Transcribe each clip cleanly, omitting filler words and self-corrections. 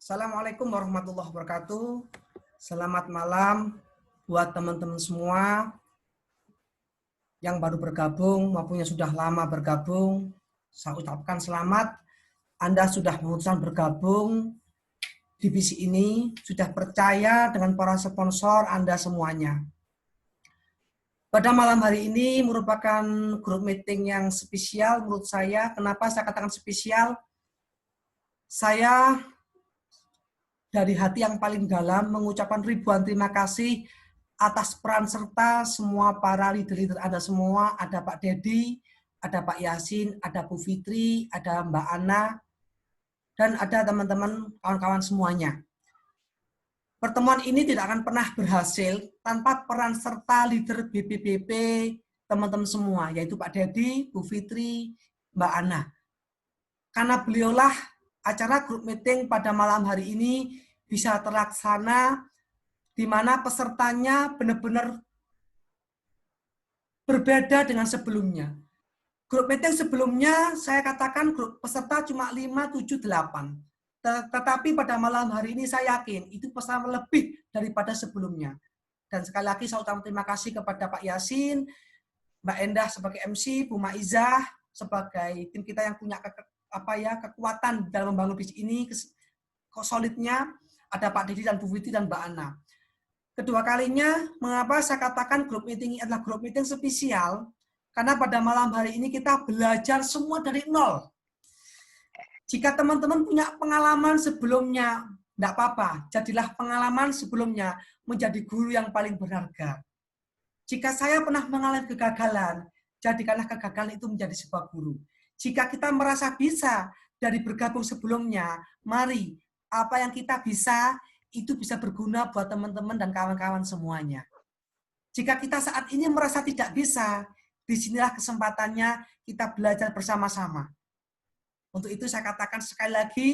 Assalamualaikum warahmatullahi wabarakatuh. Selamat malam buat teman-teman semua yang baru bergabung maupun yang sudah lama bergabung. Saya ucapkan selamat. Anda sudah memutuskan bergabung di divisi ini, sudah percaya dengan para sponsor Anda semuanya. Pada malam hari ini merupakan grup meeting yang spesial menurut saya. Kenapa saya katakan spesial? Saya dari hati yang paling dalam mengucapkan ribuan terima kasih atas peran serta semua para leader-leader Anda semua. Ada Pak Dedi, ada Pak Yasin, ada Bu Fitri, ada Mbak Ana, dan ada teman-teman kawan-kawan semuanya. Pertemuan ini tidak akan pernah berhasil tanpa peran serta leader BPBP teman-teman semua, yaitu Pak Dedi, Bu Fitri, Mbak Ana. Karena beliaulah acara grup meeting pada malam hari ini bisa terlaksana di mana pesertanya benar-benar berbeda dengan sebelumnya. Grup meeting sebelumnya saya katakan grup peserta cuma 5, 7, 8. Tetapi pada malam hari ini saya yakin itu peserta lebih daripada sebelumnya. Dan sekali lagi saya ucapkan terima kasih kepada Pak Yasin, Mbak Endah sebagai MC, Bu Maizah sebagai tim kita yang punya kekuatan dalam membangun bisnis ini, solidnya, ada Pak Dedi dan Bu Fitri dan Mbak Ana. Kedua kalinya, mengapa saya katakan grup meeting ini adalah grup meeting spesial? Karena pada malam hari ini kita belajar semua dari nol. Jika teman-teman punya pengalaman sebelumnya, tidak apa-apa. Jadilah pengalaman sebelumnya menjadi guru yang paling berharga. Jika saya pernah mengalami kegagalan, jadikanlah kegagalan itu menjadi sebuah guru. Jika kita merasa bisa dari bergabung sebelumnya, mari apa yang kita bisa, itu bisa berguna buat teman-teman dan kawan-kawan semuanya. Jika kita saat ini merasa tidak bisa, disinilah kesempatannya kita belajar bersama-sama. Untuk itu saya katakan sekali lagi,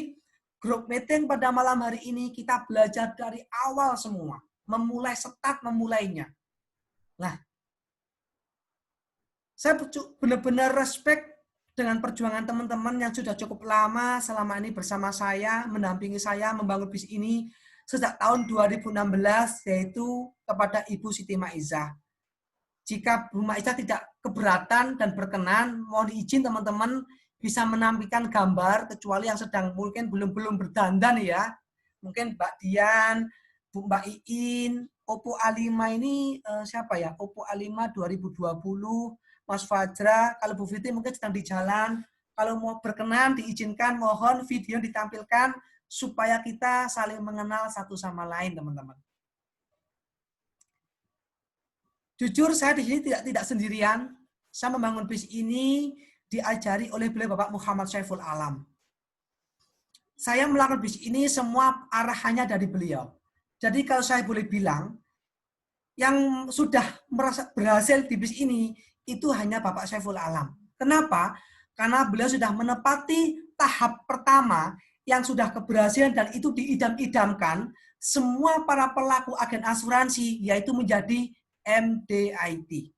grup meeting pada malam hari ini kita belajar dari awal semua. Memulainya. Nah, saya benar-benar respect dengan perjuangan teman-teman yang sudah cukup lama selama ini bersama saya, mendampingi saya membangun bisnis ini sejak tahun 2016, yaitu kepada Ibu Siti Maizah. Jika Bu Maizah tidak keberatan dan berkenan, mohon izin teman-teman bisa menampilkan gambar, kecuali yang sedang mungkin belum berdandan ya. Mungkin Mbak Dian, Bu Mbak Iin, Oppo A5 ini siapa ya? Oppo A5 2020, Mas Fajra, kalau Bu Fitri mungkin sedang di jalan. Kalau mau berkenan, diizinkan, mohon video ditampilkan supaya kita saling mengenal satu sama lain, teman-teman. Jujur, saya di sini tidak sendirian. Saya membangun bisnis ini diajari oleh beliau Bapak Muhammad Syaiful Alam. Saya melakukan bisnis ini semua arahannya dari beliau. Jadi kalau saya boleh bilang, yang sudah merasa berhasil di bisnis ini, itu hanya Bapak Syaiful Alam. Kenapa? Karena beliau sudah menepati tahap pertama yang sudah keberhasilan dan itu diidam-idamkan semua para pelaku agen asuransi, yaitu menjadi MDIT.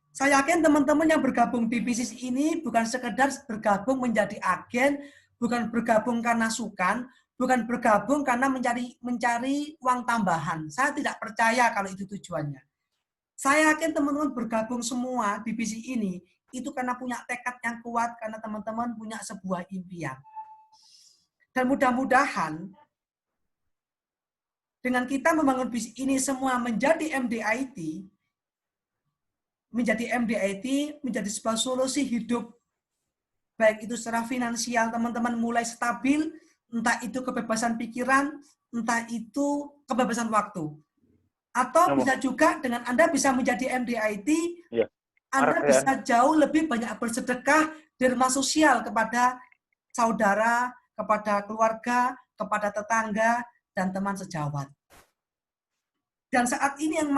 Saya yakin teman-teman yang bergabung di bisnis ini bukan sekedar bergabung menjadi agen, bukan bergabung karena sukan, bukan bergabung karena mencari uang tambahan. Saya tidak percaya kalau itu tujuannya. Saya yakin teman-teman bergabung semua di bisnis ini itu karena punya tekad yang kuat, karena teman-teman punya sebuah impian. Dan mudah-mudahan dengan kita membangun bisnis ini semua menjadi MDIT, menjadi sebuah solusi hidup. Baik itu secara finansial, teman-teman mulai stabil, entah itu kebebasan pikiran, entah itu kebebasan waktu. Atau bisa juga dengan Anda bisa menjadi MDIT, Anda bisa jauh lebih banyak bersedekah derma sosial kepada saudara, kepada keluarga, kepada tetangga, dan teman sejawat. Dan saat ini yang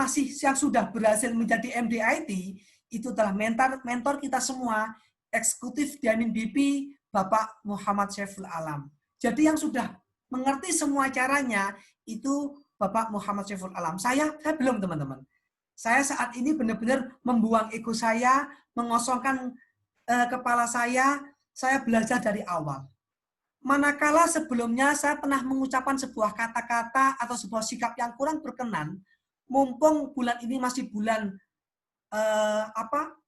sudah berhasil menjadi MDIT, itu adalah mentor kita semua, eksekutif Diamin BP, Bapak Muhammad Syaiful Alam. Jadi yang sudah mengerti semua caranya, itu Bapak Muhammad Syaiful Alam. Saya belum, teman-teman. Saya saat ini benar-benar membuang ego saya, mengosongkan kepala saya belajar dari awal. manakala sebelumnya saya pernah mengucapkan sebuah kata-kata atau sebuah sikap yang kurang berkenan, mumpung bulan ini masih bulan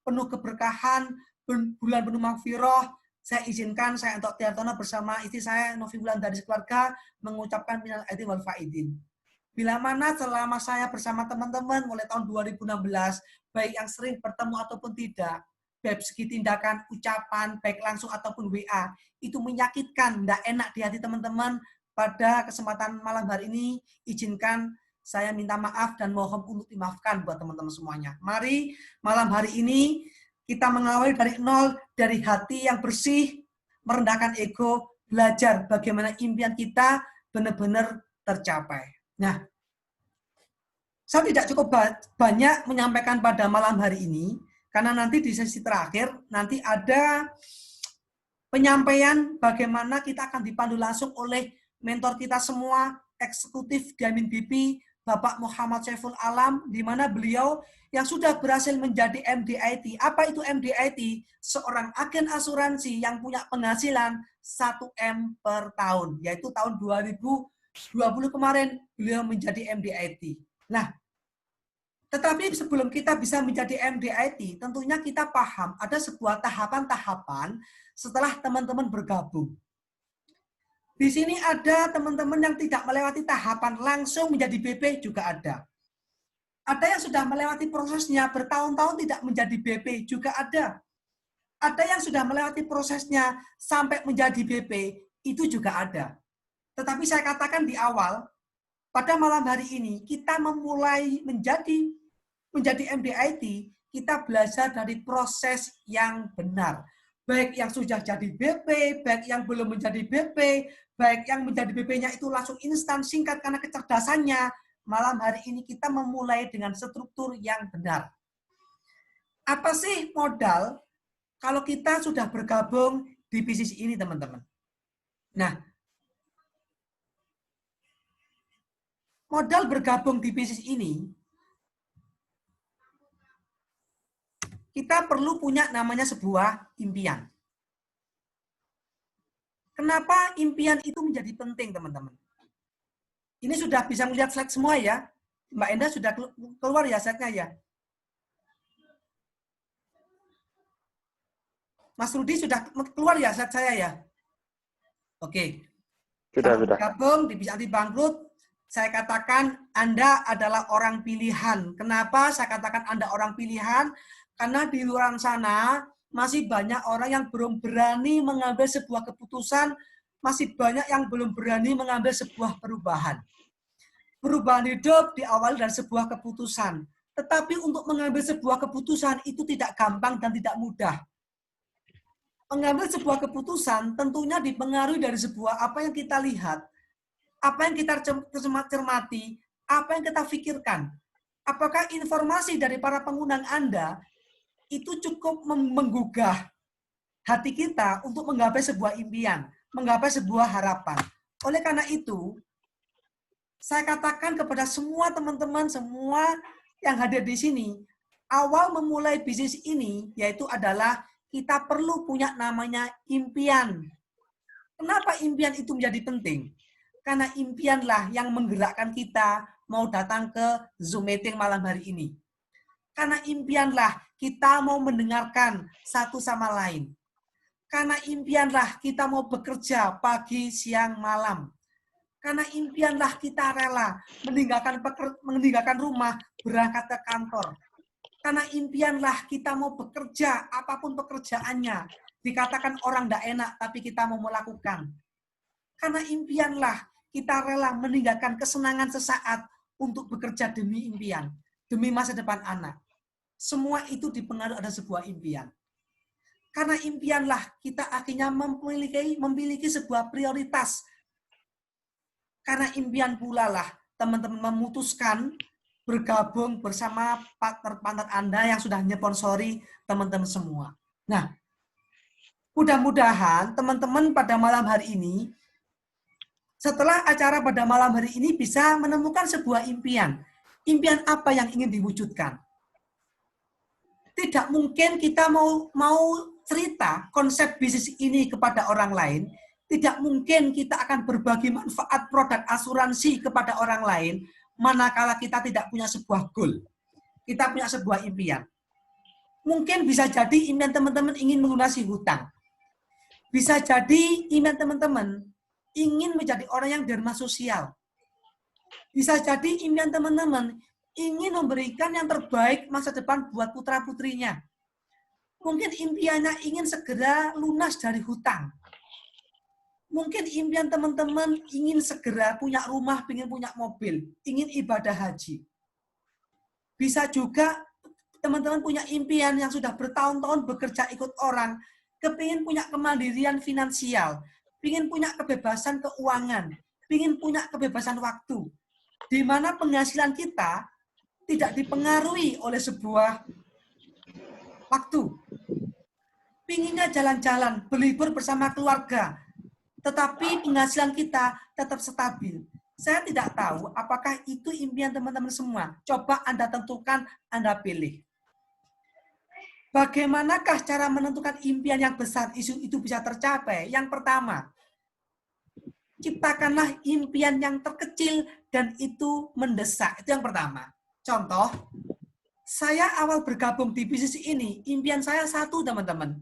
penuh keberkahan, bulan penuh magfirah, saya izinkan saya untuk Tiartono bersama istri saya Novi Wulan dari keluarga mengucapkan minal aidin wal faidin. Bila mana selama saya bersama teman-teman mulai tahun 2016, baik yang sering bertemu ataupun tidak, baik segi tindakan, ucapan, baik langsung ataupun WA, itu menyakitkan, tidak enak di hati teman-teman. Pada kesempatan malam hari ini, izinkan saya minta maaf dan mohon untuk dimaafkan buat teman-teman semuanya. Mari malam hari ini kita mengawali dari nol, dari hati yang bersih, merendahkan ego, belajar bagaimana impian kita benar-benar tercapai. Nah, saya tidak cukup banyak menyampaikan pada malam hari ini, karena nanti di sesi terakhir, nanti ada penyampaian bagaimana kita akan dipandu langsung oleh mentor kita semua, eksekutif Diamin BP, Bapak Muhammad Saiful Alam, di mana beliau yang sudah berhasil menjadi MDIT. Apa itu MDIT? Seorang agen asuransi yang punya penghasilan 1M per tahun, yaitu tahun 2020 kemarin beliau menjadi MDIT. Nah, tetapi sebelum kita bisa menjadi MDIT, tentunya kita paham ada sebuah tahapan-tahapan setelah teman-teman bergabung. Di sini ada teman-teman yang tidak melewati tahapan langsung menjadi BP juga ada. Ada yang sudah melewati prosesnya bertahun-tahun tidak menjadi BP juga ada. Ada yang sudah melewati prosesnya sampai menjadi BP itu juga ada. Tetapi saya katakan di awal, pada malam hari ini kita memulai menjadi MDIT, kita belajar dari proses yang benar. Baik yang sudah jadi BP, baik yang belum menjadi BP, baik yang menjadi BP-nya itu langsung instan, singkat karena kecerdasannya. Malam hari ini kita memulai dengan struktur yang benar. Apa sih modal kalau kita sudah bergabung di bisnis ini, teman-teman? Nah, modal bergabung di bisnis ini, kita perlu punya namanya sebuah impian. Kenapa impian itu menjadi penting, teman-teman? Ini sudah bisa melihat slide semua ya? Mbak Enda sudah keluar ya slide-nya ya? Mas Rudi sudah keluar ya slide saya ya? Oke. Sudah. Bergabung di bisnis anti bangkrut, saya katakan Anda adalah orang pilihan. Kenapa saya katakan Anda orang pilihan? Karena di luar sana masih banyak orang yang belum berani mengambil sebuah keputusan, masih banyak yang belum berani mengambil sebuah perubahan. Perubahan hidup diawali dari sebuah keputusan. Tetapi untuk mengambil sebuah keputusan itu tidak gampang dan tidak mudah. Mengambil sebuah keputusan tentunya dipengaruhi dari sebuah apa yang kita lihat, apa yang kita cermati, apa yang kita pikirkan. Apakah informasi dari para pengundang Anda itu cukup menggugah hati kita untuk menggapai sebuah impian, menggapai sebuah harapan. Oleh karena itu, saya katakan kepada semua teman-teman, semua yang hadir di sini, awal memulai bisnis ini yaitu adalah kita perlu punya namanya impian. Kenapa impian itu menjadi penting? Karena impianlah yang menggerakkan kita mau datang ke Zoom meeting malam hari ini. Karena impianlah kita mau mendengarkan satu sama lain. Karena impianlah kita mau bekerja pagi, siang, malam. Karena impianlah kita rela meninggalkan rumah, berangkat ke kantor. Karena impianlah kita mau bekerja, apapun pekerjaannya. Dikatakan orang tidak enak, tapi kita mau melakukan. Karena impianlah kita rela meninggalkan kesenangan sesaat untuk bekerja demi impian, demi masa depan anak. Semua itu dipengaruhi ada sebuah impian. Karena impianlah kita akhirnya memiliki sebuah prioritas. Karena impian pula lah teman-teman memutuskan bergabung bersama partner-partner Anda yang sudah nyponsori teman-teman semua. Nah, mudah-mudahan teman-teman pada malam hari ini, setelah acara pada malam hari ini bisa menemukan sebuah impian. Impian apa yang ingin diwujudkan? Tidak mungkin kita mau cerita konsep bisnis ini kepada orang lain, Tidak mungkin kita akan berbagi manfaat produk asuransi kepada orang lain, manakala kita tidak punya sebuah goal. Kita punya sebuah impian. Mungkin bisa jadi impian teman-teman ingin melunasi hutang. Bisa jadi impian teman-teman ingin menjadi orang yang derma sosial. Bisa jadi impian teman-teman ingin memberikan yang terbaik masa depan buat putra-putrinya. Mungkin impiannya ingin segera lunas dari hutang. Mungkin impian teman-teman ingin segera punya rumah, ingin punya mobil, ingin ibadah haji. Bisa juga teman-teman punya impian yang sudah bertahun-tahun bekerja ikut orang, kepingin punya kemandirian finansial, ingin punya kebebasan keuangan, ingin punya kebebasan waktu, di mana penghasilan kita tidak dipengaruhi oleh sebuah waktu. Pinginnya jalan-jalan, berlibur bersama keluarga, tetapi penghasilan kita tetap stabil. Saya tidak tahu apakah itu impian teman-teman semua. Coba Anda tentukan, Anda pilih. Bagaimanakah cara menentukan impian yang besar itu bisa tercapai? Yang pertama, ciptakanlah impian yang terkecil dan itu mendesak. Itu yang pertama. Contoh, saya awal bergabung di bisnis ini, impian saya satu, teman-teman.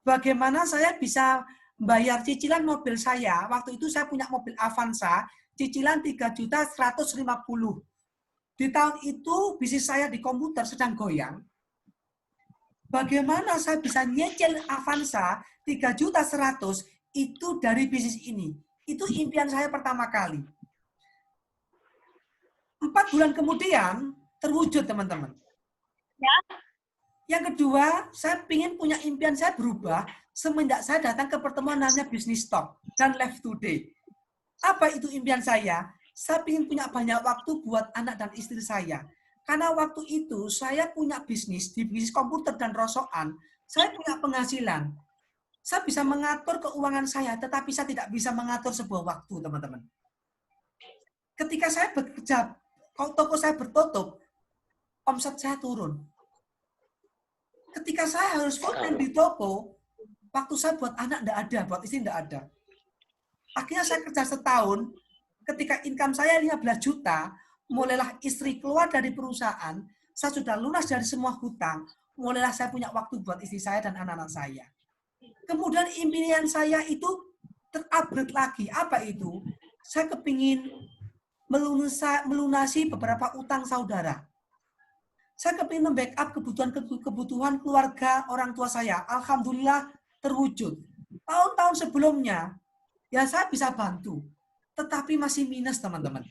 Bagaimana saya bisa bayar cicilan mobil saya? Waktu itu saya punya mobil Avanza, cicilan 3.150.000. Di tahun itu bisnis saya di komputer sedang goyang. Bagaimana saya bisa nyicil Avanza 3.100.000 itu dari bisnis ini? Itu impian saya pertama kali. 4 bulan kemudian terwujud, teman-teman. Ya. Yang kedua, saya ingin punya impian saya berubah semenjak saya datang ke pertemuan namanya Business Talk dan Live Today. Apa itu impian saya? Saya ingin punya banyak waktu buat anak dan istri saya. Karena waktu itu saya punya bisnis di bisnis komputer dan rosokan, saya punya penghasilan. Saya bisa mengatur keuangan saya, tetapi saya tidak bisa mengatur sebuah waktu, teman-teman. Ketika saya bekerja, kalau toko saya bertutup, omset saya turun. Ketika saya harus full time di toko, waktu saya buat anak tidak ada, buat istri tidak ada. Akhirnya saya kerja setahun, ketika income saya 15 juta, mulailah istri keluar dari perusahaan, saya sudah lunas dari semua hutang, mulailah saya punya waktu buat istri saya dan anak-anak saya. Kemudian impian saya itu terupgrade lagi. Apa itu? Saya kepingin melunasi beberapa utang saudara. Saya kepingin membackup kebutuhan keluarga orang tua saya. Alhamdulillah terwujud. Tahun-tahun sebelumnya, ya saya bisa bantu. Tetapi masih minus, teman-teman.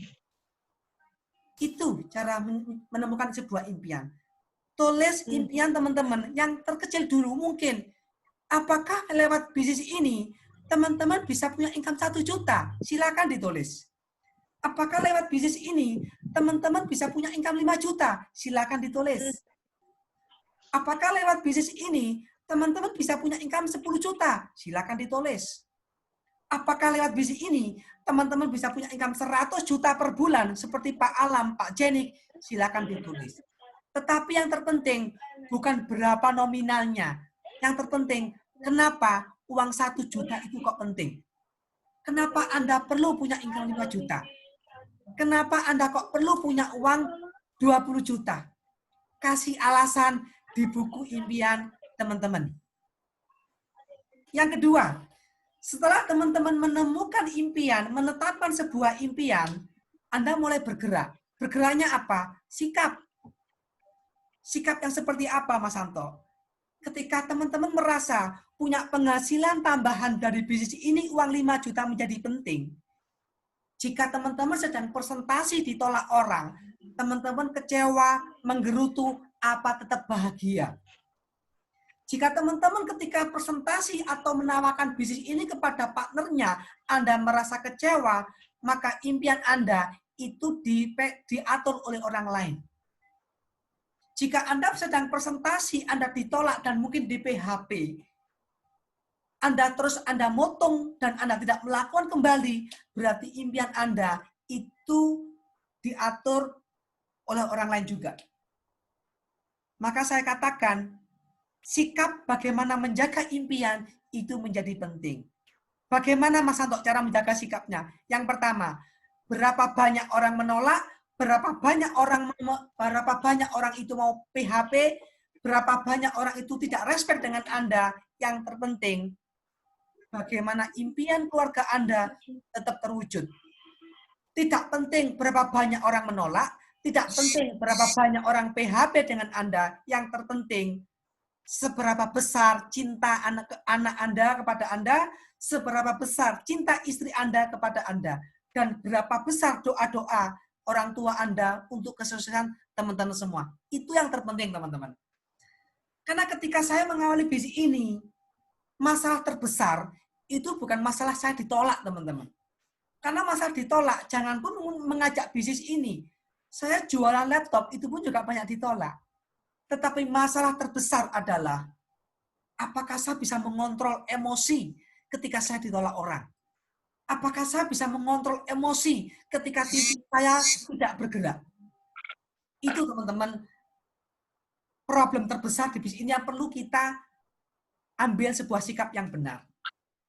Itu cara menemukan sebuah impian. Tulis impian teman-teman yang terkecil dulu mungkin. Apakah lewat bisnis ini, teman-teman bisa punya income 1 juta? Silakan ditulis. Apakah lewat bisnis ini, teman-teman bisa punya income 5 juta? Silakan ditulis. Apakah lewat bisnis ini, teman-teman bisa punya income 10 juta? Silakan ditulis. Apakah lewat bisnis ini, teman-teman bisa punya income 100 juta per bulan, seperti Pak Alam, Pak Jenik? Silakan ditulis. Tetapi yang terpenting, bukan berapa nominalnya. Yang terpenting, kenapa uang 1 juta itu kok penting? Kenapa Anda perlu punya income 5 juta? Kenapa Anda kok perlu punya uang 20 juta? Kasih alasan di buku impian teman-teman. Yang kedua, setelah teman-teman menemukan impian, menetapkan sebuah impian, Anda mulai bergerak. Bergeraknya apa? Sikap. Sikap yang seperti apa, Mas Santo? Ketika teman-teman merasa punya penghasilan tambahan dari bisnis ini, uang 5 juta menjadi penting. Jika teman-teman sedang presentasi ditolak orang, teman-teman kecewa, menggerutu, apa tetap bahagia? Jika teman-teman ketika presentasi atau menawarkan bisnis ini kepada partnernya, Anda merasa kecewa, maka impian Anda itu diatur oleh orang lain. Jika Anda sedang presentasi, Anda ditolak dan mungkin di PHP, Anda motong dan Anda tidak melakukan kembali, berarti impian Anda itu diatur oleh orang lain juga. Maka saya katakan, sikap bagaimana menjaga impian itu menjadi penting. Bagaimana Mas Santo cara menjaga sikapnya? Yang pertama, berapa banyak orang menolak, berapa banyak orang itu mau PHP, berapa banyak orang itu tidak respect dengan Anda. Yang terpenting, bagaimana impian keluarga Anda tetap terwujud. Tidak penting berapa banyak orang menolak, tidak penting berapa banyak orang PHP dengan Anda. Yang terpenting, seberapa besar cinta anak Anda kepada Anda, seberapa besar cinta istri Anda kepada Anda, dan berapa besar doa-doa orang tua Anda untuk kesuksesan teman-teman semua. Itu yang terpenting, teman-teman. Karena ketika saya mengawali bisnis ini, masalah terbesar itu bukan masalah saya ditolak, teman-teman. Karena masalah ditolak, jangan pun mengajak bisnis ini. Saya jualan laptop, itu pun juga banyak ditolak. Tetapi masalah terbesar adalah, apakah saya bisa mengontrol emosi ketika saya ditolak orang? Apakah saya bisa mengontrol emosi ketika titik saya tidak bergerak? Itu, teman-teman, problem terbesar di bisnis ini yang perlu kita ambil sebuah sikap yang benar.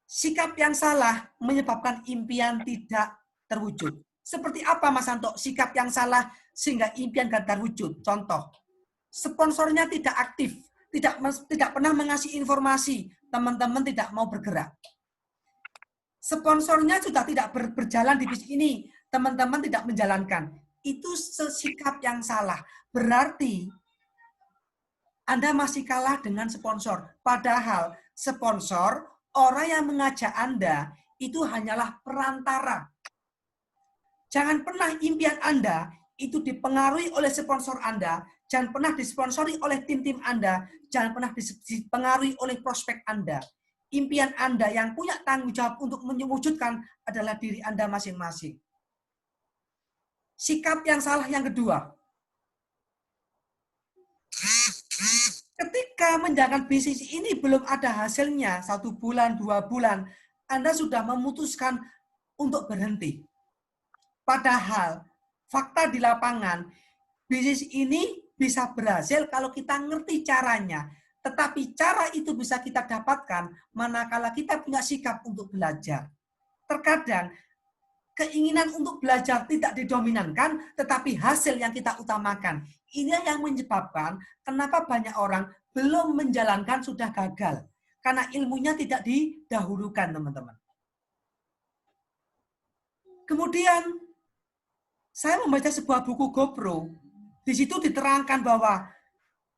Sikap yang salah menyebabkan impian tidak terwujud. Seperti apa, Mas Santo? Sikap yang salah sehingga impian tidak terwujud. Contoh, sponsornya tidak aktif, tidak pernah mengasih informasi, teman-teman tidak mau bergerak. Sponsornya sudah tidak berjalan di bisnis ini, teman-teman tidak menjalankan. Itu sikap yang salah. Berarti Anda masih kalah dengan sponsor. Padahal sponsor, orang yang mengajak Anda, itu hanyalah perantara. Jangan pernah impian Anda itu dipengaruhi oleh sponsor Anda, jangan pernah disponsori oleh tim-tim Anda, jangan pernah dipengaruhi oleh prospek Anda. Impian Anda yang punya tanggung jawab untuk mewujudkan adalah diri Anda masing-masing. Sikap yang salah yang kedua. Ketika menjalankan bisnis ini belum ada hasilnya, 1 bulan, 2 bulan, Anda sudah memutuskan untuk berhenti. Padahal, fakta di lapangan, bisnis ini bisa berhasil kalau kita ngerti caranya. Tetapi cara itu bisa kita dapatkan manakala kita punya sikap untuk belajar. Terkadang, keinginan untuk belajar tidak didominankan, tetapi hasil yang kita utamakan. Ini yang menyebabkan kenapa banyak orang belum menjalankan sudah gagal. Karena ilmunya tidak didahulukan, teman-teman. Kemudian, saya membaca sebuah buku GoPro. Di situ diterangkan bahwa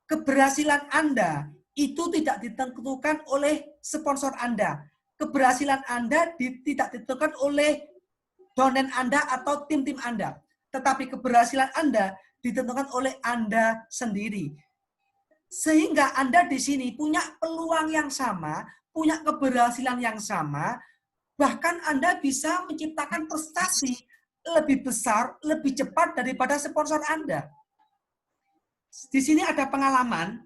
keberhasilan Anda itu tidak ditentukan oleh sponsor Anda. Keberhasilan Anda tidak ditentukan oleh downline Anda atau tim-tim Anda. Tetapi keberhasilan Anda ditentukan oleh Anda sendiri. Sehingga Anda di sini punya peluang yang sama, punya keberhasilan yang sama, bahkan Anda bisa menciptakan prestasi lebih besar, lebih cepat daripada sponsor Anda. Di sini ada pengalaman,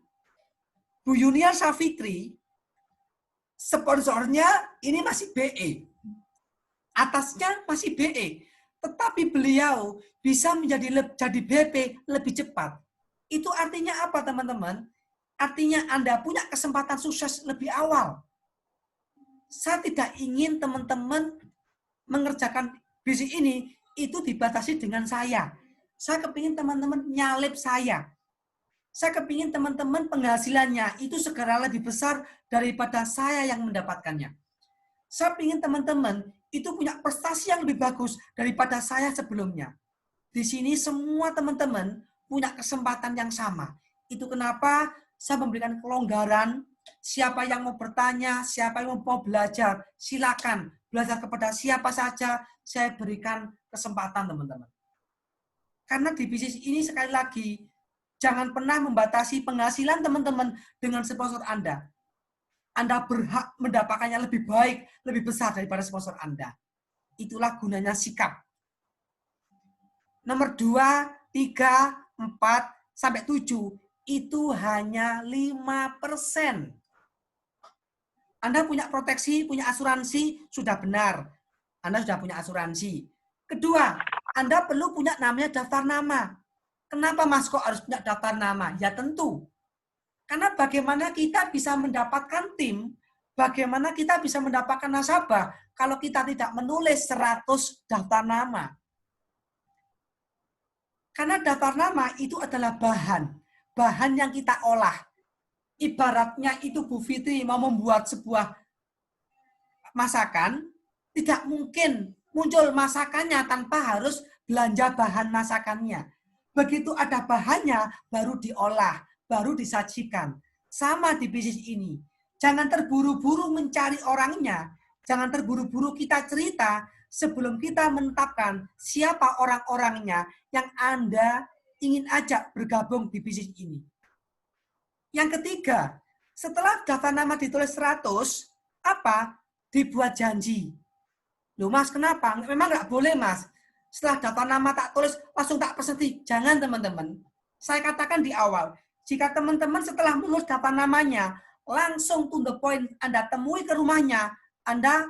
Bu Yunia Safitri, sponsornya ini masih BE. Atasnya masih BE, tetapi beliau bisa jadi BP lebih cepat. Itu artinya apa, teman-teman? Artinya Anda punya kesempatan sukses lebih awal. Saya tidak ingin teman-teman mengerjakan bisnis ini itu dibatasi dengan saya. Saya kepingin teman-teman nyalip saya. Saya kepingin teman-teman penghasilannya itu segera lebih besar daripada saya yang mendapatkannya. Saya ingin teman-teman itu punya prestasi yang lebih bagus daripada saya sebelumnya. Di sini semua teman-teman punya kesempatan yang sama. Itu kenapa saya memberikan kelonggaran. Siapa yang mau bertanya, siapa yang mau belajar, silakan belajar kepada siapa saja, saya berikan kesempatan, teman-teman. Karena di bisnis ini sekali lagi, jangan pernah membatasi penghasilan teman-teman dengan sponsor Anda. Anda berhak mendapatkannya lebih baik, lebih besar daripada sponsor Anda. Itulah gunanya sikap. Nomor 2, 3, 4, sampai 7, itu hanya 5%. Anda punya proteksi, punya asuransi, sudah benar. Anda sudah punya asuransi. Kedua, Anda perlu punya namanya daftar nama. Kenapa Mas kok harus punya daftar nama? Ya tentu. Karena bagaimana kita bisa mendapatkan tim, bagaimana kita bisa mendapatkan nasabah, kalau kita tidak menulis 100 daftar nama. Karena daftar nama itu adalah bahan yang kita olah. Ibaratnya itu Bu Fitri mau membuat sebuah masakan, tidak mungkin muncul masakannya tanpa harus belanja bahan masakannya. Begitu ada bahannya, baru diolah, baru disajikan. Sama di bisnis ini. Jangan terburu-buru mencari orangnya, jangan terburu-buru kita cerita sebelum kita menetapkan siapa orang-orangnya yang Anda ingin ajak bergabung di bisnis ini. Yang ketiga, setelah daftar nama ditulis 100, apa? Dibuat janji. Loh Mas, kenapa? Memang nggak boleh Mas. Setelah daftar nama tak tulis, langsung tak presenti. Jangan teman-teman. Saya katakan di awal, jika teman-teman setelah menulis daftar namanya, langsung to the point, Anda temui ke rumahnya, Anda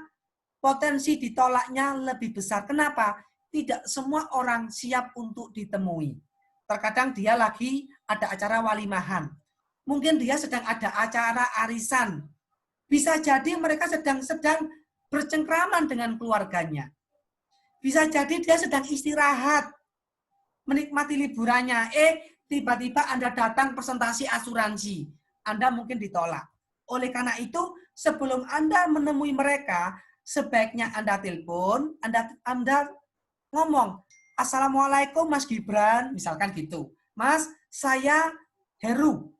potensi ditolaknya lebih besar. Kenapa? Tidak semua orang siap untuk ditemui. Terkadang dia lagi ada acara walimahan. Mungkin dia sedang ada acara arisan. Bisa jadi mereka sedang bercengkraman dengan keluarganya. Bisa jadi dia sedang istirahat, menikmati liburannya. Tiba-tiba Anda datang presentasi asuransi. Anda mungkin ditolak. Oleh karena itu, sebelum Anda menemui mereka, sebaiknya Anda telepon, Anda ngomong, Assalamualaikum Mas Gibran, misalkan gitu. Mas, saya Heru.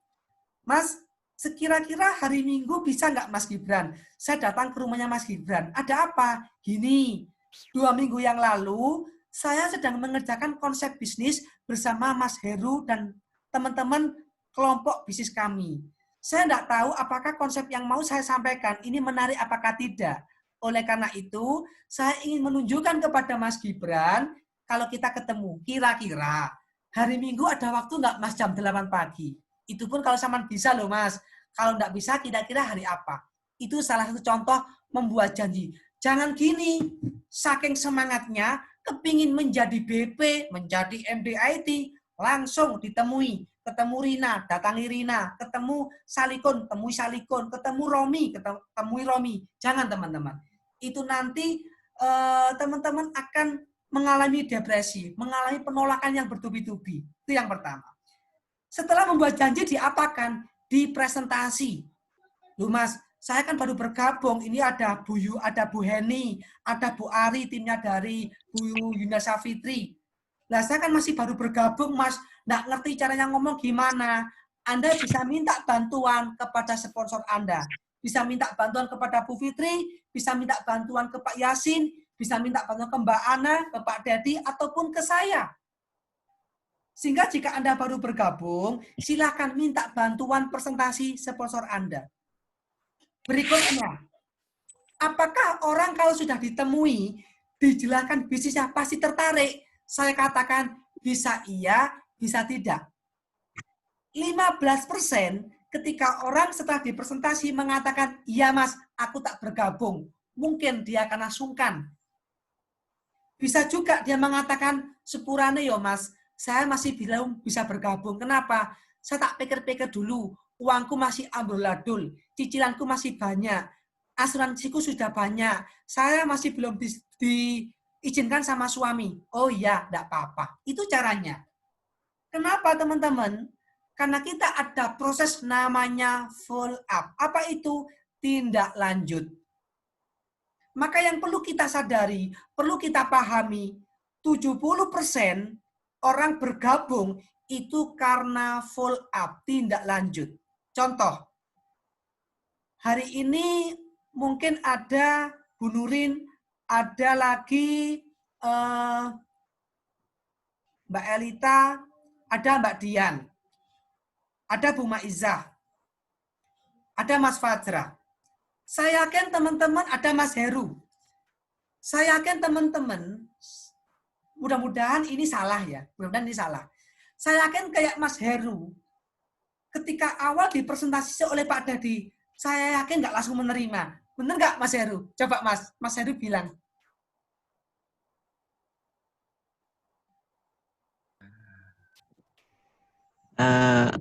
Mas, sekira-kira hari Minggu bisa nggak Mas Gibran? Saya datang ke rumahnya Mas Gibran. Ada apa? Gini, 2 minggu yang lalu, saya sedang mengerjakan konsep bisnis bersama Mas Heru dan teman-teman kelompok bisnis kami. Saya tidak tahu apakah konsep yang mau saya sampaikan ini menarik apakah tidak. Oleh karena itu, saya ingin menunjukkan kepada Mas Gibran, kalau kita ketemu, kira-kira hari Minggu ada waktu nggak Mas jam 8 pagi? Itu pun kalau sama bisa loh Mas. Kalau nggak bisa, kira-kira hari apa? Itu salah satu contoh membuat janji. Jangan gini, saking semangatnya, kepingin menjadi BP, menjadi MDIT, langsung ditemui. Ketemu Rina, datangi Rina. Ketemu Salikun, temui Salikun. Ketemu Romi, temui Romi. Jangan teman-teman. Itu nanti teman-teman akan mengalami depresi, mengalami penolakan yang bertubi-tubi. Itu yang pertama. Setelah membuat janji diapakan? Dipresentasi. Loh Mas, saya kan baru bergabung. Ini ada Bu Heni, ada Bu Ari, timnya dari Bu Yuna Safitri. Nah, saya kan masih baru bergabung, Mas. Nggak ngerti caranya ngomong gimana. Anda bisa minta bantuan kepada sponsor Anda. Bisa minta bantuan kepada Bu Fitri, bisa minta bantuan ke Pak Yasin, bisa minta bantuan ke Mbak Ana, ke Pak Dedi, ataupun ke saya. Sehingga jika Anda baru bergabung, silakan minta bantuan presentasi sponsor Anda. Berikutnya, apakah orang kalau sudah ditemui, dijelaskan bisnisnya pasti tertarik? Saya katakan bisa iya, bisa tidak. 15% ketika orang setelah dipresentasi mengatakan, iya Mas, aku tak bergabung. Mungkin dia karena sungkan. Bisa juga dia mengatakan, sepurane yo Mas, saya masih bilang bisa bergabung. Kenapa? Saya tak pikir-pikir dulu. Uangku masih amburadul, cicilanku masih banyak, asuransiku sudah banyak, saya masih belum diizinkan sama suami. Oh iya, enggak apa-apa. Itu caranya. Kenapa teman-teman? Karena kita ada proses namanya follow up. Apa itu? Tindak lanjut. Maka yang perlu kita sadari, perlu kita pahami, 70% orang bergabung itu karena follow up, tindak lanjut. Contoh, hari ini mungkin ada Bu Nurin, ada lagi Mbak Elita, ada Mbak Dian, ada Bu Maizah, ada Mas Fajra. Saya yakin teman-teman ada Mas Heru. Saya yakin teman-teman, mudah-mudahan ini salah ya, mudah-mudahan ini salah. Saya yakin kayak Mas Heru, ketika awal dipresentasi oleh Pak Dedi, saya yakin nggak langsung menerima. Benar nggak Mas Heru? Coba Mas Heru bilang.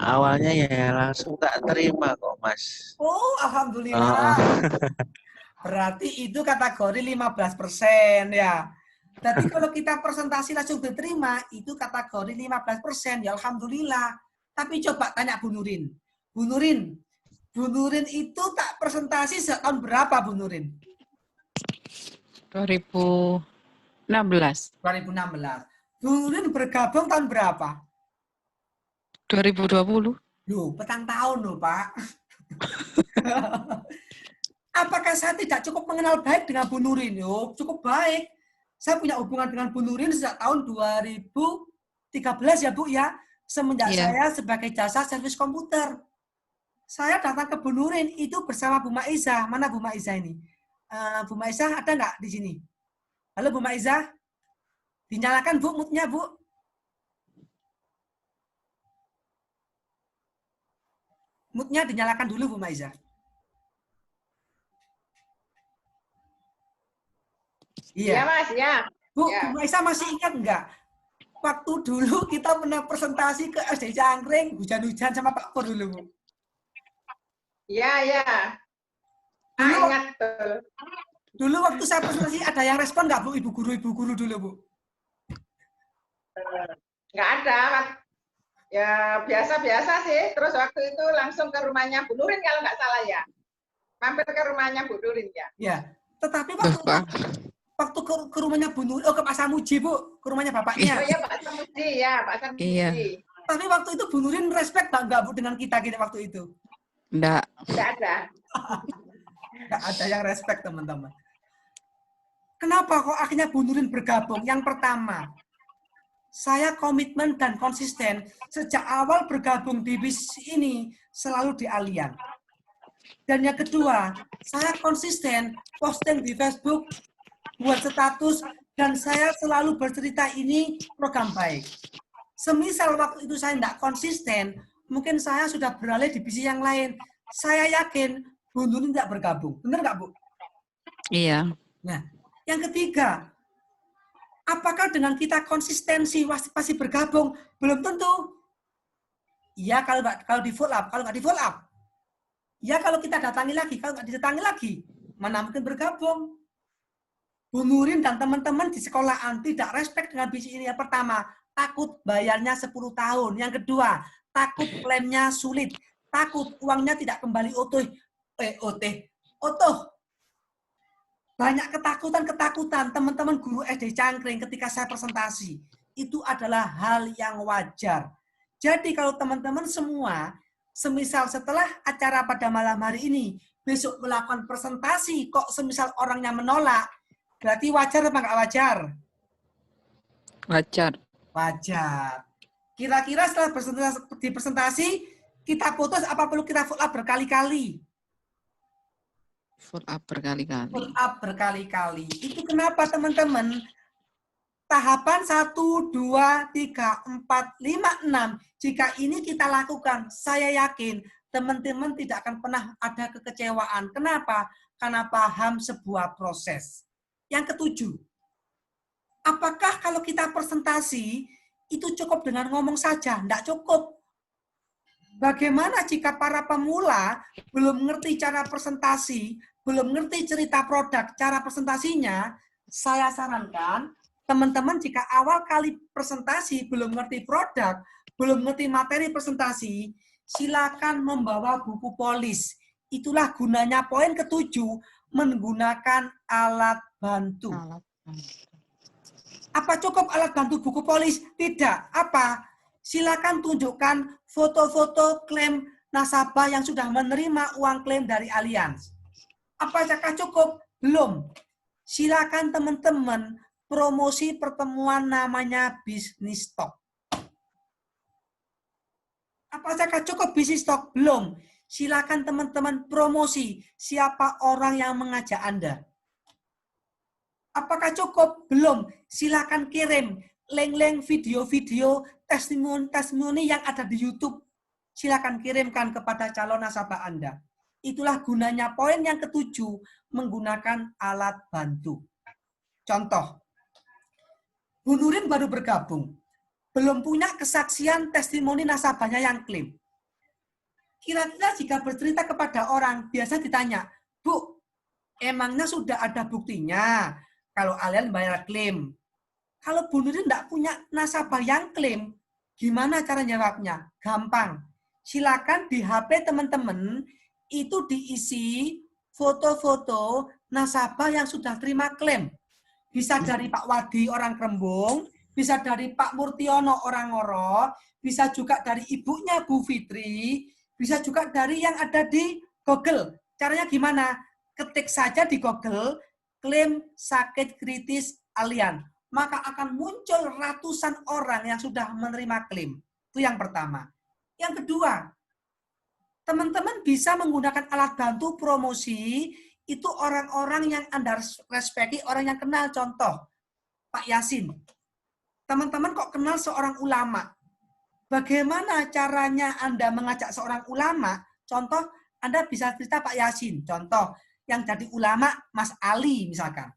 Awalnya ya langsung tak terima kok Mas. Oh, alhamdulillah. Berarti itu kategori 15% ya. Jadi kalau kita presentasi langsung diterima, itu kategori 15%. Ya Alhamdulillah. Tapi coba tanya Bu Nurin. Bu Nurin, Bu Nurin itu tak presentasi tahun berapa Bu Nurin? 2016. 2016. Bu Nurin bergabung tahun berapa? 2020. Loh, petang tahun loh Pak. Apakah saya tidak cukup mengenal baik dengan Bu Nurin? Yo, cukup baik. Saya punya hubungan dengan Bu Nurin sejak tahun 2013 ya Bu ya. Semenjak Iya. saya sebagai jasa servis komputer. Saya datang ke Bu Nurin itu bersama Bu Maiza. Mana Bu Maiza ini? Bu Maiza ada nggak di sini? Halo Bu Maiza? Dinyalakan Bu mood-nya Bu. Mood-nya dinyalakan dulu Bu Maiza. Iya, Mas, ya. Bu, Ya. Bu Maiza masih ingat nggak? Waktu dulu kita pernah presentasi ke SD Cangkring, hujan-hujan sama Pak Pur dulu, Bu. Iya, iya. Dulu, Ingat tuh. dulu waktu saya presentasi ada yang respon nggak Bu, ibu guru dulu Bu? Nggak ada, Mas. Ya, biasa-biasa sih. Terus waktu itu langsung ke rumahnya Bu Nurin kalau nggak salah ya. Mampir ke rumahnya Bu Nurin ya. Ya, tetapi waktu ke rumahnya Bu Nurin, ke Pak Samuji Bu, ke rumahnya bapaknya. Oh iya, Pak Samuji ya, Pak Samuji. Iya. Tapi waktu itu Bu Nurin respect nggak Bu dengan kita waktu itu? Nggak. Nggak ada. Nggak ada yang respect teman-teman. Kenapa kok akhirnya Bu Nurin bergabung? Yang pertama, saya komitmen dan konsisten sejak awal bergabung di bisnis ini selalu di Allian. Dan yang kedua, saya konsisten posting di Facebook, buat status, dan saya selalu bercerita ini program baik. Semisal waktu itu saya tidak konsisten, mungkin saya sudah beralih di bisnis yang lain. Saya yakin Bu Nurin tidak bergabung. Benar nggak Bu? Iya. Nah, yang ketiga, apakah dengan kita konsistensi pasti bergabung? Belum tentu. Ya kalau di follow up, kalau nggak di follow up. Ya kalau kita datangi lagi, kalau nggak didatangi lagi, mana mungkin bergabung. Bu Nurin dan teman-teman di sekolahan tidak respect dengan bisnis ini. Yang pertama, takut bayarnya 10 tahun. Yang kedua, takut klaimnya sulit. Takut uangnya tidak kembali utuh. Banyak ketakutan teman-teman guru SD Cangkring ketika saya presentasi. Itu adalah hal yang wajar. Jadi kalau teman-teman semua, semisal setelah acara pada malam hari ini, besok melakukan presentasi, kok semisal orangnya menolak, berarti wajar apa nggak wajar? Wajar. Wajar. Kira-kira setelah presentasi, kita putus apa perlu kita follow up berkali-kali? Follow up berkali-kali. Follow up berkali-kali. Itu kenapa teman-teman? Tahapan 1, 2, 3, 4, 5, 6. Jika ini kita lakukan, saya yakin teman-teman tidak akan pernah ada kekecewaan. Kenapa? Karena paham sebuah proses. Yang ketujuh, apakah kalau kita presentasi, itu cukup dengan ngomong saja? Tidak cukup. Bagaimana jika para pemula belum mengerti cara presentasi, belum mengerti cerita produk, cara presentasinya, saya sarankan teman-teman jika awal kali presentasi belum mengerti produk, belum mengerti materi presentasi, silakan membawa buku polis. Itulah gunanya poin ketujuh, menggunakan alat bantu. Apa cukup alat bantu buku polis? Tidak. Apa? Silakan tunjukkan foto-foto klaim nasabah yang sudah menerima uang klaim dari Allianz. Apakah cukup? Belum. Silakan teman-teman promosi pertemuan namanya bisnis talk. Apakah cukup bisnis talk? Belum. Silakan teman-teman promosi siapa orang yang mengajak Anda. Apakah cukup? Belum. Silakan kirim link-link video-video testimoni yang ada di YouTube. Silakan kirimkan kepada calon nasabah Anda. Itulah gunanya poin yang ketujuh, menggunakan alat bantu. Contoh, Bu Nurin baru bergabung, belum punya kesaksian testimoni nasabahnya yang klaim. Kira-kira jika bercerita kepada orang, biasa ditanya, Bu, Emangnya sudah ada buktinya kalau kalian bayar klaim. Kalau Bu Nurin tidak punya nasabah yang klaim, gimana cara jawabnya? Gampang. Silakan di HP teman-teman itu diisi foto-foto nasabah yang sudah terima klaim. Bisa dari Pak Wadi orang Krembung, bisa dari Pak Murtiono orang Ngoro, bisa juga dari ibunya Bu Fitri, bisa juga dari yang ada di Google. Caranya gimana? Ketik saja di Google, klaim sakit kritis Allianz. Maka akan muncul ratusan orang yang sudah menerima klaim. Itu yang pertama. Yang kedua, teman-teman bisa menggunakan alat bantu promosi, itu orang-orang yang Anda respekti, orang yang kenal. Contoh, Pak Yasin. Teman-teman kok kenal seorang ulama? Bagaimana caranya Anda mengajak seorang ulama? Contoh, Anda bisa cerita Pak Yasin. Contoh, yang jadi ulama Mas Ali misalkan.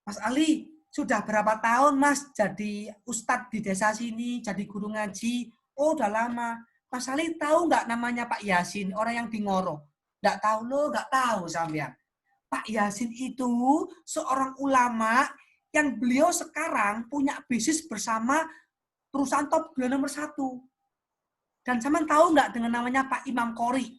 Mas Ali, sudah berapa tahun Mas jadi ustadz di desa sini, jadi guru ngaji? Oh, udah lama. Mas Ali tahu nggak namanya Pak Yasin, orang yang di Ngoro? Nggak tahu loh, nggak tahu sampean. Pak Yasin itu seorang ulama yang beliau sekarang punya bisnis bersama perusahaan top global nomor 1. Dan sampean tahu nggak dengan namanya Pak Imam Qori?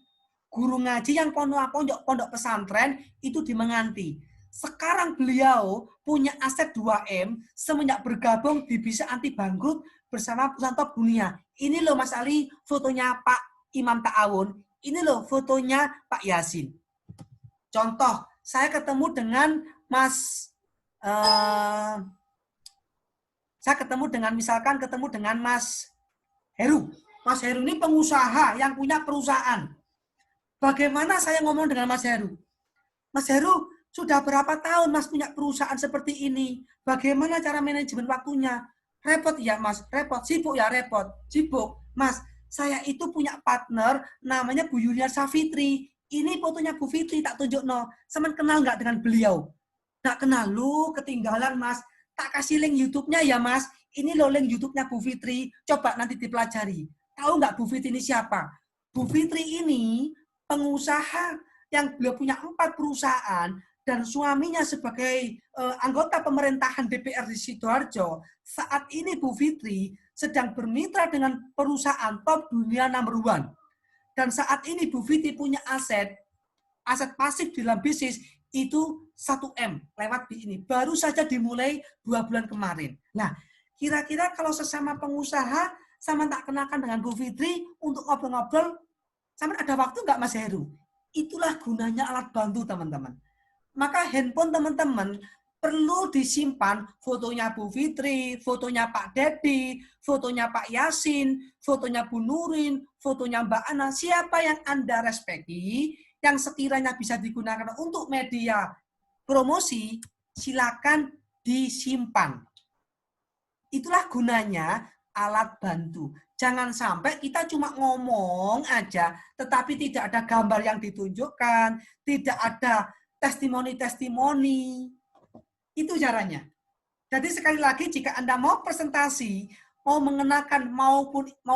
Guru ngaji yang pondok pesantren itu di Menganti. Sekarang beliau punya aset 2M semenjak bergabung di Bisa Anti Bangkrut bersama perusahaan top dunia. Ini loh Mas Ali fotonya Pak Imam Ta'awun. Ini loh fotonya Pak Yasin. Contoh, saya ketemu dengan misalkan ketemu dengan Mas Heru. Mas Heru ini pengusaha yang punya perusahaan. Bagaimana saya ngomong dengan Mas Heru? Mas Heru, sudah berapa tahun Mas punya perusahaan seperti ini? Bagaimana cara manajemen waktunya? Repot ya Mas, repot. Sibuk ya repot. Sibuk. Mas, saya itu punya partner namanya Bu Yulia Safitri. Ini fotonya Bu Fitri, tak tunjuk no. Semen kenal nggak dengan beliau? Nggak kenal, lu ketinggalan Mas. Tak kasih link YouTube-nya ya Mas. Ini loh link YouTube-nya Bu Fitri. Coba nanti dipelajari. Tahu nggak Bu Fitri ini siapa? Bu Fitri ini pengusaha yang beliau punya 4 perusahaan dan suaminya sebagai anggota pemerintahan DPR di Sidoarjo. Saat ini Bu Fitri sedang bermitra dengan perusahaan top dunia number 1. Dan saat ini Bu Fitri punya aset pasif di dalam bisnis itu 1M lewat ini. Baru saja dimulai 2 bulan kemarin. Nah, kira-kira kalau sesama pengusaha, sama tak kenakan dengan Bu Fitri untuk ngobrol-ngobrol, sama ada waktu nggak Mas Heru? Itulah gunanya alat bantu teman-teman. Maka handphone teman-teman perlu disimpan fotonya Bu Fitri, fotonya Pak Dedi, fotonya Pak Yasin, fotonya Bu Nurin, fotonya Mbak Ana. Siapa yang Anda respekti, yang sekiranya bisa digunakan untuk media promosi, silakan disimpan. Itulah gunanya alat bantu. Jangan sampai kita cuma ngomong aja, tetapi tidak ada gambar yang ditunjukkan, tidak ada testimoni-testimoni. Itu caranya. Jadi sekali lagi jika Anda mau presentasi, mau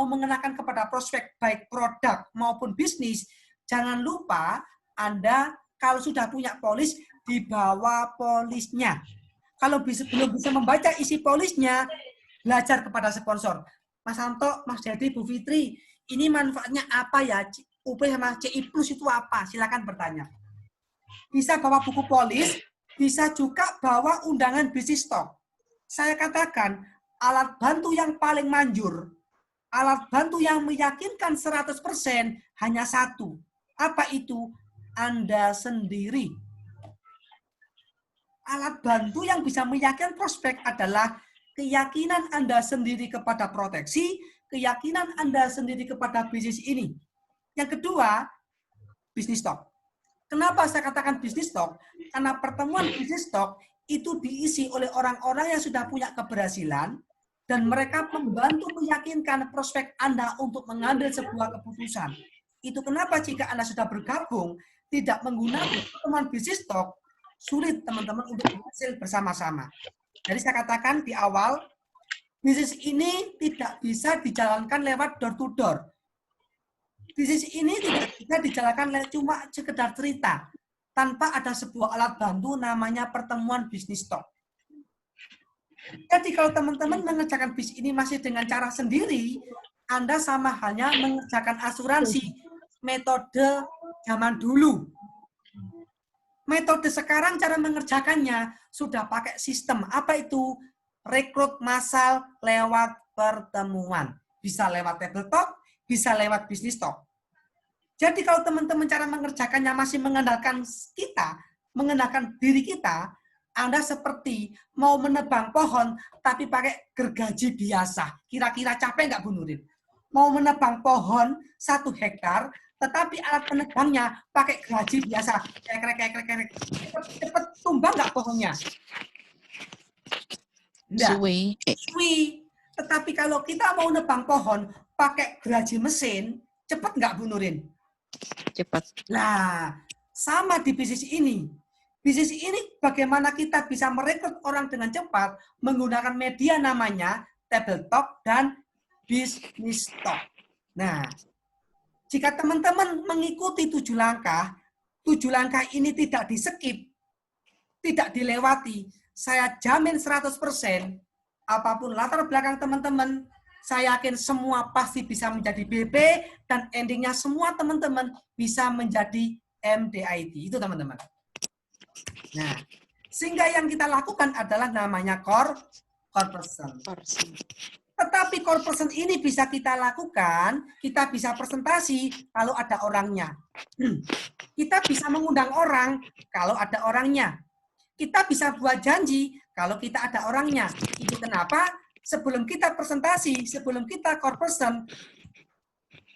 mengenakan kepada prospek baik produk maupun bisnis, jangan lupa Anda kalau sudah punya polis, dibawa polisnya. Kalau belum bisa membaca isi polisnya, belajar kepada sponsor. Mas Santo, Mas Dedi, Bu Fitri, ini manfaatnya apa ya? UP sama CI Plus itu apa? Silakan bertanya. Bisa bawa buku polis, bisa juga bawa undangan bisnis stok. Saya katakan, alat bantu yang paling manjur, alat bantu yang meyakinkan 100% hanya satu. Apa itu? Anda sendiri. Alat bantu yang bisa meyakinkan prospek adalah keyakinan Anda sendiri kepada proteksi, keyakinan Anda sendiri kepada bisnis ini. Yang kedua, bisnis stok. Kenapa saya katakan bisnis stok? Karena pertemuan bisnis stok itu diisi oleh orang-orang yang sudah punya keberhasilan dan mereka membantu meyakinkan prospek Anda untuk mengambil sebuah keputusan. Itu kenapa jika Anda sudah bergabung, tidak menggunakan pertemuan bisnis stok, sulit teman-teman untuk berhasil bersama-sama. Jadi saya katakan di awal, bisnis ini tidak bisa dijalankan lewat door to door. Bisnis ini tidak bisa dijalankan cuma sekedar cerita. tanpa ada sebuah alat bantu namanya pertemuan bisnis talk. Jadi kalau teman-teman mengerjakan bis ini masih dengan cara sendiri, Anda sama halnya mengerjakan asuransi metode zaman dulu. Metode sekarang cara mengerjakannya sudah pakai sistem. Apa itu? Rekrut massal lewat pertemuan. Bisa lewat table talk, bisa lewat bisnis talk. Jadi kalau teman-teman cara mengerjakannya masih mengandalkan kita, mengandalkan diri kita, Anda seperti mau menebang pohon tapi pakai gergaji biasa. Kira-kira capek nggak Bu Nurin? Mau menebang pohon 1 hektar, tetapi alat penebangnya pakai gergaji biasa. Cepet tumbang nggak pohonnya? Enggak. Suwe. Suwi. Tetapi kalau kita mau nebang pohon pakai gergaji mesin, cepet nggak Bu Nurin? Cepat. Nah, sama di bisnis ini. Bisnis ini bagaimana kita bisa merekrut orang dengan cepat menggunakan media namanya table talk dan bisnis talk. Nah, jika teman-teman mengikuti 7 langkah ini tidak di-skip, tidak dilewati, saya jamin 100%, apapun latar belakang teman-teman, saya yakin semua pasti bisa menjadi BB dan endingnya semua teman-teman bisa menjadi MDIT. Itu teman-teman. Nah, sehingga yang kita lakukan adalah namanya core person. Tetapi core person ini bisa kita lakukan, kita bisa presentasi kalau ada orangnya. Kita bisa mengundang orang kalau ada orangnya. Kita bisa buat janji kalau kita ada orangnya. Itu kenapa sebelum kita presentasi, sebelum kita core person,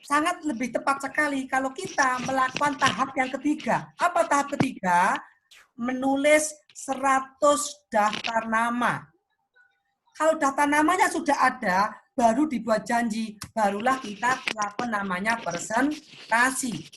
sangat lebih tepat sekali kalau kita melakukan tahap yang ketiga. Apa tahap ketiga? Menulis 100 daftar nama. Kalau daftar namanya sudah ada, baru dibuat janji, barulah kita melakukan namanya presentasi.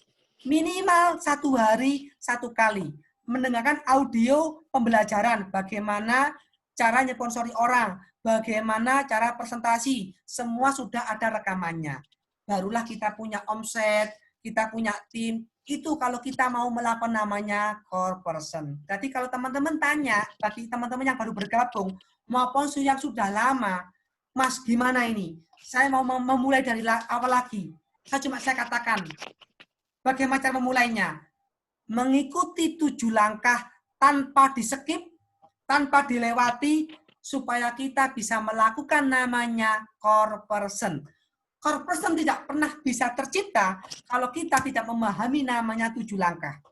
Minimal 1 hari 1 kali. Mendengarkan audio pembelajaran, bagaimana cara nyponsori orang, bagaimana cara presentasi, semua sudah ada rekamannya. Barulah kita punya omset, kita punya tim, itu kalau kita mau melakukan namanya core person. Jadi kalau teman-teman tanya, bagi teman-teman yang baru bergabung, maupun yang sudah lama, Mas gimana ini? Saya mau memulai dari awal lagi. Saya katakan, bagaimana cara memulainya? Mengikuti 7 langkah tanpa di-skip, tanpa dilewati, supaya kita bisa melakukan namanya core person. Core person tidak pernah bisa tercipta kalau kita tidak memahami namanya 7 langkah.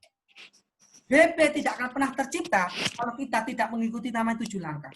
BP tidak akan pernah tercipta kalau kita tidak mengikuti nama 7 langkah.